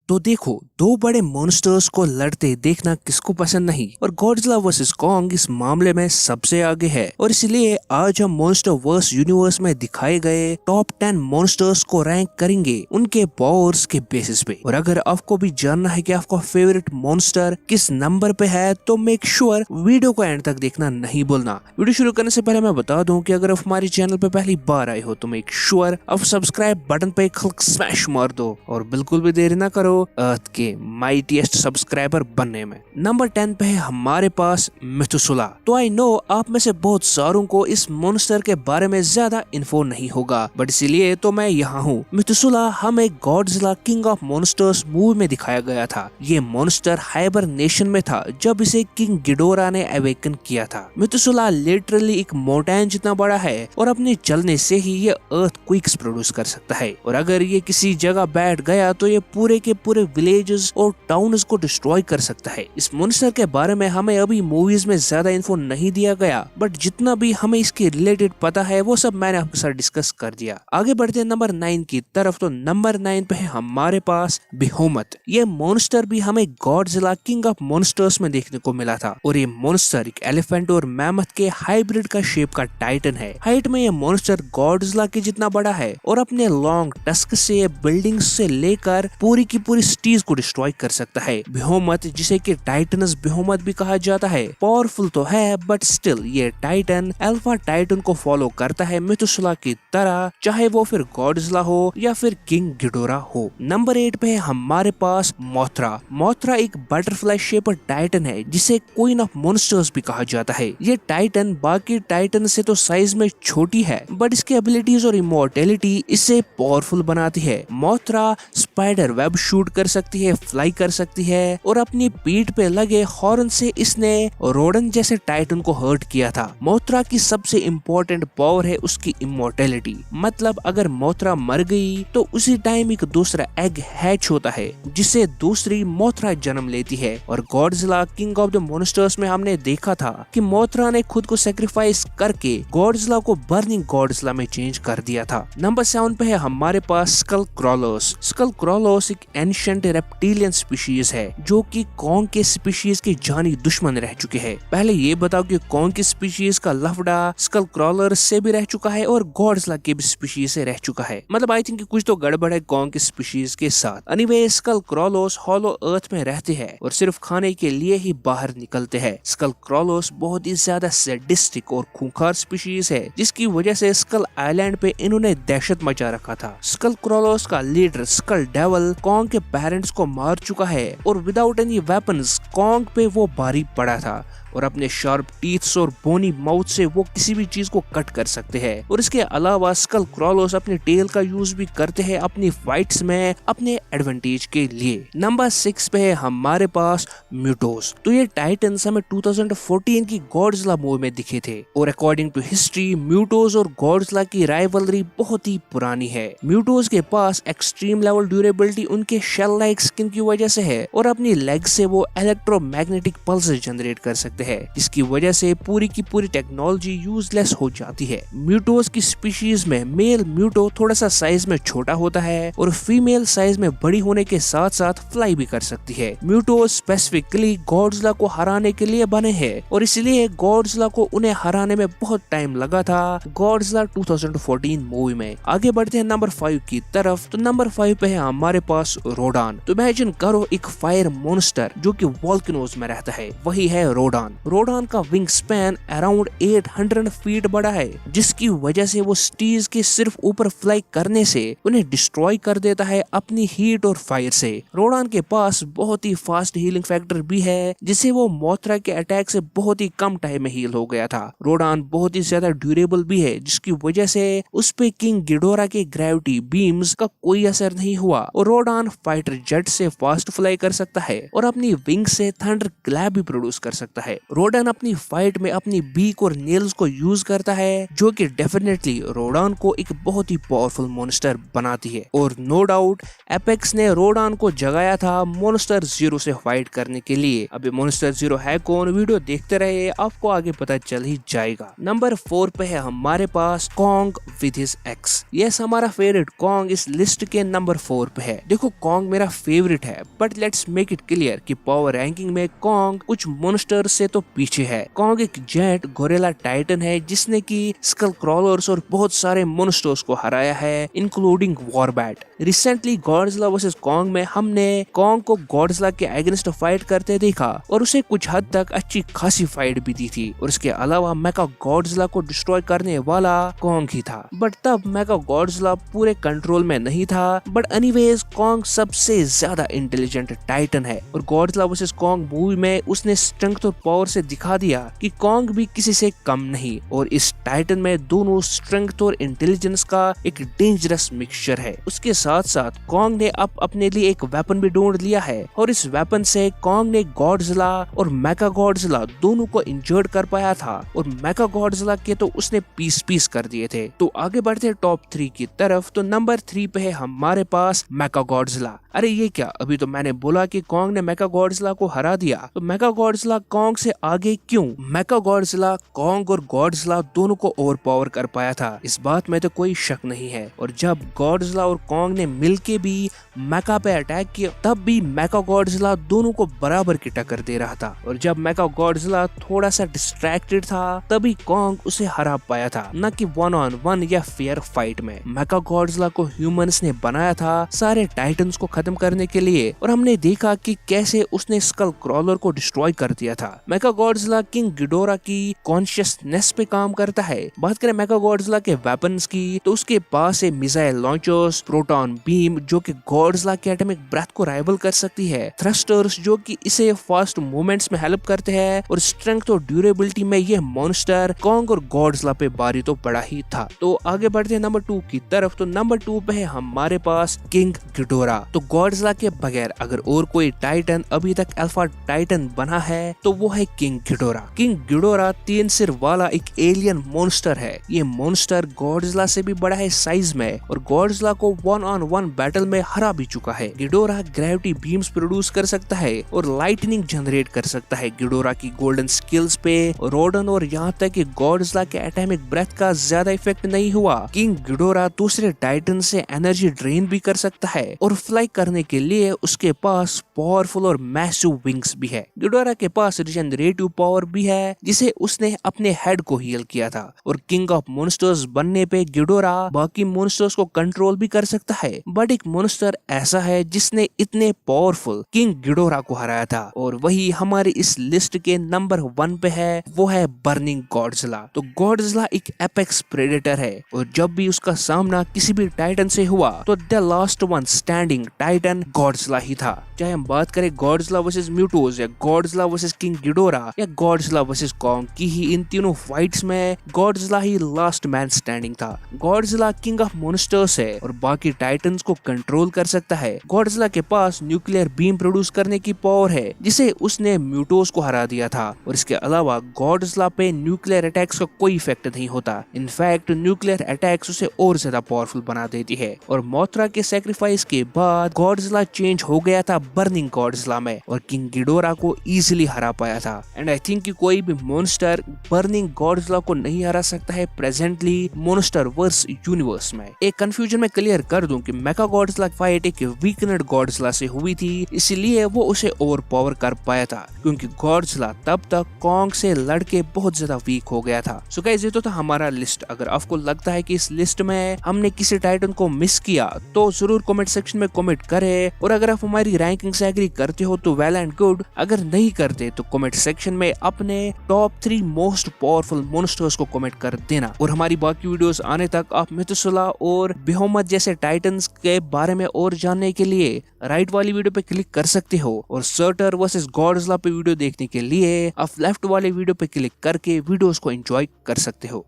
तो देखो, दो बड़े मॉन्स्टर्स को लड़ते देखना किसको पसंद नहीं, और गॉडजिला वर्सेस कॉन्ग इस मामले में सबसे आगे है। और इसलिए आज हम मॉन्स्टर वर्स यूनिवर्स में दिखाए गए टॉप 10 मॉन्स्टर्स को रैंक करेंगे उनके पावर्स के बेसिस पे। और अगर आपको भी जानना है कि आपका फेवरेट मॉन्स्टर किस नंबर पे है तो मेक श्योर वीडियो को एंड तक देखना नहीं भूलना। वीडियो शुरू करने से पहले मैं बता दूं कि अगर आप हमारे चैनल पे पहली बार आए हो तो मेक श्योर आप सब्सक्राइब बटन पे क्लिक स्मैश मार दो और बिल्कुल भी देरी ना करो अर्थ के माइटीएस्ट सब्सक्राइबर बनने में। नंबर 10 पे है हमारे पास मेथुसुला। तो आई नो आप में से बहुत सारों को इस मॉन्स्टर के बारे में ज्यादा इन्फो नहीं होगा, बट इसीलिए तो मैं यहाँ हूँ। मेथुसुला हमें Godzilla king of monsters movie में दिखाया गया था। ये मॉन्स्टर हाइबरनेशन में था जब इसे किंग गिडोरा ने अवेकन किया था। मेथुसुला लिटरली एक माउंटेन जितना बड़ा है और अपने चलने से ही ये अर्थ क्विक्स प्रोड्यूस कर सकता है, और अगर ये किसी जगह बैठ गया तो ये पूरे के पूरे विलेजेस और टाउन्स को डिस्ट्रॉय कर सकता है। इस मॉन्स्टर के बारे में हमें अभी मूवीज में ज्यादा इन्फो नहीं दिया गया, बट जितना भी हमें इसके रिलेटेड पता है वो सब मैंने आपके साथ डिस्कस कर दिया। आगे बढ़ते हैं नंबर 9 की तरफ। तो नंबर 9 पे है हमारे पास बेहोमत। ये मॉन्स्टर भी हमें गॉडजिला किंग ऑफ मॉन्स्टर्स में देखने को मिला था, और ये मॉन्स्टर एक एलिफेंट और मैमथ के हाइब्रिड का शेप का टाइटन है। हाइट में ये मॉन्स्टर गॉडजिला के जितना बड़ा है और अपने लॉन्ग टस्क से बिल्डिंग्स से लेकर पूरी की पूरी सिटीज को डिस्ट्रॉय कर सकता है। बेहोमत, जिसे कि टाइटनस बेहोमत भी कहा जाता है, पावरफुल तो है बट स्टिल ये टाइटन अल्फा टाइटन को फॉलो करता है मेथुसुला की तरह, चाहे वो फिर गॉडजिला हो या फिर किंग गिडोरा हो। नंबर 8 पे है हमारे पास मोथरा। मोथरा एक बटरफ्लाई शेपर टाइटन है जिसे क्वीन ऑफ मॉन्स्टर्स भी कहा जाता है। ये टाइटन बाकी टाइटन से तो साइज में छोटी है, बट इसकी एबिलिटीज और इमोर्टेलिटी इसे पावरफुल बनाती है। मोथरा स्पाइडर वेब शूट कर सकती है, फ्लाई कर सकती है, और अपनी पीठ पे लगे हॉर्न से इसने रोडन जैसे टाइटन को हर्ट किया था। मोथरा की सबसे इम्पोर्टेंट पावर है उसकी इमोर्टेलिटी। मतलब अगर मोथरा मर गई तो उसी टाइम एक दूसरा एग हैच होता है जिसे दूसरी मोथरा जन्म लेती है। और Godzilla king of the monsters में हमने देखा था कि मोथरा ने खुद को सेक्रीफाइस करके गॉडजिला को बर्निंग गॉडजिला में चेंज कर दिया था। नंबर 7 पे है हमारे पास स्कल क्रॉलर्स। स्कल क्रॉलर्स एक एंशिएंट रेप्टिलियन स्पीशीज है जो कि कॉन्ग के स्पीशीज के जानी दुश्मन रह चुके हैं। पहले ये बताओ कि कॉन्ग की स्पीशीज का लफड़ा स्कल क्रॉलर्स से भी रह चुका है और गॉडजिला के भी स्पीशीज से रह चुका है। मतलब आई थिंक कुछ तो गड़बड़ है कॉन्ग की स्पीशीज के साथ। एनीवे, स्कल क्रॉलर्स हॉलो अर्थ में रहते हैं और सिर्फ खाने के लिए ही बाहर निकलते हैं। स्कल क्रॉलर्स बहुत ही ज्यादा सैडिस्टिक और खूंखार स्पीशीज है, जिसकी वजह से स्कल आइलैंड पे इन्होंने दहशत मचा रखा था। स्कल क्रॉलर्स का लीडर स्कल डेवल कॉन्ग के पेरेंट्स को मार चुका है और विदाउट एनी वेपन्स कॉन्ग पे वो भारी पड़ा था, और अपने शार्प टीथ्स और बोनी माउथ से वो किसी भी चीज को कट कर सकते हैं। और इसके अलावा स्कल क्रॉलर्स अपने टेल का यूज भी करते हैं अपनी फाइट्स में अपने एडवांटेज के लिए। नंबर 6 पे है हमारे पास म्यूटोस। तो ये टाइटन्स हमें 2014 की गॉडजिला मूवी में दिखे थे, और अकॉर्डिंग टू हिस्ट्री म्यूटोस और गॉडजिला की राइवलरी बहुत ही पुरानी है। म्यूटोस के पास एक्सट्रीम लेवल ड्यूरेबिलिटी उनके शेल लाइक स्किन की वजह से है, और अपनी लेग से वो इलेक्ट्रोमैग्नेटिक पल्सेस जनरेट कर सकते हैं, जिसकी वजह से पूरी की पूरी टेक्नोलॉजी यूजलेस हो जाती है। म्यूटोस की स्पीशीज में मेल म्यूटो थोड़ा सा साइज में छोटा होता है और फीमेल साइज में बड़ी होने के साथ साथ फ्लाई भी कर सकती है। म्यूटोस स्पेसिफिकली गॉडजिला को हराने के लिए बने हैं, और इसलिए गॉडजिला को उन्हें हराने में बहुत टाइम लगा था गॉडजिला 2014 मूवी में। आगे बढ़ते हैं नंबर 5 की तरफ। तो नंबर 5 पे है हमारे पास रोडान। तो इमेजिन करो एक फायर मॉन्स्टर जो कि वोल्केनोज में रहता है, वही है रोडान। रोडान का विंग स्पैन अराउंड 800 फीट बड़ा है, जिसकी वजह से वो स्टीज के सिर्फ ऊपर फ्लाई करने से उन्हें डिस्ट्रॉय कर देता है अपनी हीट और फायर से। रोडान के पास बहुत ही फास्ट हीलिंग फैक्टर भी है, जिसे वो मोथरा के अटैक से बहुत ही कम टाइम में हील हो गया था। रोडान बहुत ही ज्यादा ड्यूरेबल भी है, जिसकी वजह से उस पे किंग गिडोरा के ग्रेविटी बीम्स का कोई असर नहीं हुआ, और रोडान फाइटर जेट से फास्ट फ्लाई कर सकता है और अपनी विंग से थंडर क्लैप भी प्रोड्यूस कर सकता है। रोडान अपनी फाइट में अपनी बीक और नेल्स को यूज करता है, जो कि डेफिनेटली रोडान को एक बहुत ही पावरफुल मॉन्स्टर बनाती है। और नो डाउट एपेक्स ने रोडान को जगाया था मॉन्स्टर जीरो से फाइट करने के लिए। अभी मॉन्स्टर जीरो है कौन, वीडियो देखते रहे, आपको आगे पता चल ही जाएगा। नंबर 4 पे है हमारे पास Kong with his axe. Yes, हमारा फेवरेट कॉन्ग इस लिस्ट के नंबर 4 पे है। देखो कॉन्ग मेरा फेवरेट है, but let's make it clear कि पावर रैंकिंग में कॉन्ग कुछ मॉन्स्टर से तो पीछे है। कॉन्ग एक जेंट गोरिल्ला टाइटन है जिसने की स्कल क्रॉलर्स और बहुत सारे मॉन्स्टर्स को हराया है, including Warbat. Recently Godzilla versus Kong में हमने कॉन्ग को गॉडजिला के अगेंस्ट फाइट करते देखा और उसे कुछ हद तक अच्छी खासी फाइट भी दी थी। और इसके अलावा मेगा गॉडजिला को डिस्ट्रॉय करने वाला कॉन्ग ही था, बट तब मेगा गॉडजिला पूरे कंट्रोल में नहीं था। बट एनीवेज कॉन्ग सबसे ज्यादा इंटेलिजेंट टाइटन है और गॉडजिला वर्सेस कॉन्ग मूवी में उसने स्ट्रेंथ और पावर से दिखा दिया कि कॉन्ग भी किसी से कम नहीं। और इस टाइटन में दोनों स्ट्रेंथ और इंटेलिजेंस का एक डेंजरस मिक्सचर है। उसके साथ साथ कॉन्ग ने अब अपने लिए एक वेपन भी ढूंढ लिया है और इस वेपन से कॉन्ग ने गॉडजिला और मेगा गॉडजिला दोनों को इंजर्ड कर पाया था और मेगा गॉडजिला के तो उसने पीस पीस कर दिए थे। तो आगे बढ़ते टॉप 3 की तरफ। तो नंबर 3 पे है हमारे पास मेगा गॉडजिला। अरे ये क्या, अभी तो मैंने बोला कि कॉन्ग ने मेगा गॉडजिला को हरा दिया, तो मेगा गॉडजिला कॉन्ग से आगे क्यों? मेगा गॉडजिला कॉन्ग और गॉडजिला दोनों को ओवर पावर कर पाया था, इस बात में तो कोई शक नहीं है। और जब गॉडजिला और कॉन्ग ने मिलके भी मेगा पे अटैक किया, तब भी मेगा गॉडजिला दोनों को बराबर की टक्कर दे रहा था। और जब मेगा गॉडजिला थोड़ा सा डिस्ट्रैक्टेड था, तभी कॉन्ग उसे हरा पाया था, न कि 1-on-1 या फेयर फाइट में। मेगा गॉडजिला को ह्यूमंस ने बनाया था सारे टाइटन्स को खत्म करने के लिए, और हमने देखा कि कैसे उसने स्कल क्रॉलर को डिस्ट्रॉय कर दिया था। मेगा गॉडजिला किंग गिडोरा की कॉन्शियसनेस पे काम करता है। बात करें मेगा गॉडजिला के वेपन्स की, तो उसके पास है मिसाइल लॉन्चर्स, प्रोटॉन बीम जो कि गॉडजिला के एटॉमिक ब्रेथ को राइवल कर सकती है, थ्रस्टर्स जो कि इसे फास्ट मूवमेंट्स में हेल्प करते हैं, और स्ट्रेंथ और ड्यूरेबिलिटी में ये मॉन्स्टर कॉन्ग और गॉडजिला पे बारी तो बड़ा ही था। तो आगे बढ़ते हैं नंबर 2 की तरफ। तो नंबर 2 पे है हमारे पास किंग गिडोरा। तो गॉडजिला के बगैर अगर और कोई टाइटन अभी तक अल्फा टाइटन बना है तो वो है किंग गिडोरा। किंग गिडोरा 3 सिर वाला एक एलियन मॉन्स्टर है। ये मॉन्स्टर गॉडजिला से भी बड़ा है साइज में और गॉडजिला को 1-on-1 बैटल में हरा भी चुका है। गिडोरा ग्रेविटी बीम्स प्रोड्यूस कर सकता है और लाइटनिंग जनरेट कर सकता है। गिडोरा की गोल्डन स्किल्स पे रोडन और यहाँ तक कि गॉडजिला के एटॉमिक ब्रेथ का ज्यादा इफेक्ट नहीं हुआ। किंग गिडोरा दूसरे टाइटन से एनर्जी ड्रेन भी कर सकता है और फ्लाई करने के लिए उसके पास पावरफुल और मैसिव विंग्स भी है। गिडोरा के पास रिजनरेटिव पावर भी है जिसे उसने अपने हेड को हील किया था। और किंग ऑफ मॉन्स्टर्स बनने पे गिडोरा बाकी मॉन्स्टर्स को कंट्रोल भी कर सकता है। बट एक मॉन्स्टर ऐसा है जिसने इतने पावरफुल किंग गिडोरा को हराया था और वही हमारी इस लिस्ट के नंबर 1 पे है, वो है बर्निंग गॉडजिला। तो गॉडजिला एक एपेक्स प्रेडेटर है और जब भी उसका सामना किसी भी टाइटन से हुआ तो the last one standing Titan Godzilla ही था। चाहे हम बात करें गॉडजिला वर्सेस म्यूटोस या गॉडजिला वर्सेस किंग गिडोरा या गॉडजिला वर्सेस कॉन्ग की ही, इन तीनों फाइट्स में गॉडजिला ही लास्ट मैन स्टैंडिंग था। गॉडजिला किंग ऑफ मॉन्स्टर्स है और बाकी टाइटन्स को कंट्रोल कर सकता है। गॉडजिला के पास न्यूक्लियर बीम प्रोड्यूस करने की पावर है जिसे उसने म्यूटोस को हरा दिया था। और इसके अलावा गॉडजिला पे न्यूक्लियर अटैक्स का कोई इफेक्ट नहीं होता। इनफैक्ट न्यूक्लियर अटैक्स उसे और ज्यादा पावरफुल बना देती है। और मोथरा के सैक्रिफाइस के बाद गॉडजिला चेंज हो गया था बर्निंग गॉडजिला में और किंग गिडोरा को इजीली हरा पाया था। एंड आई थिंक कि कोई भी मॉन्स्टर बर्निंग गॉडजिला को नहीं हरा सकता है प्रेजेंटली मॉन्स्टर वर्स यूनिवर्स में। एक कंफ्यूजन में क्लियर कर दूं कि मेगा गॉडजिला फाइट एक वीकनेड गॉडजिला से हुई थी, इसलिए वो उसे ओवर पावर कर पाया था क्योंकि गॉडजिला तब तक कॉन्ग से लड़के बहुत ज्यादा वीक हो गया था। सो गाइस, ये तो था हमारा लिस्ट। अगर आपको लगता है कि इस लिस्ट में हमने किसी टाइटन को मिस किया तो जरूर कमेंट सेक्शन में कमेंट करें। और अगर आप हमारी रैंकिंग से एग्री करते हो तो वेल एंड गुड, अगर नहीं करते तो कमेंट सेक्शन में अपने टॉप 3 मोस्ट पावरफुल मॉन्स्टर्स को कमेंट कर देना। और हमारी बाकी वीडियोस आने तक आप मेथुसला और बेहोमत जैसे टाइटन्स के बारे में और जानने के लिए राइट वाली वीडियो पे क्लिक कर सकते हो और सर्टर वर्सेस गॉडजिला पे वीडियो देखने के लिए आप लेफ्ट वाले वीडियो पे क्लिक करके वीडियोस को एंजॉय कर सकते हो।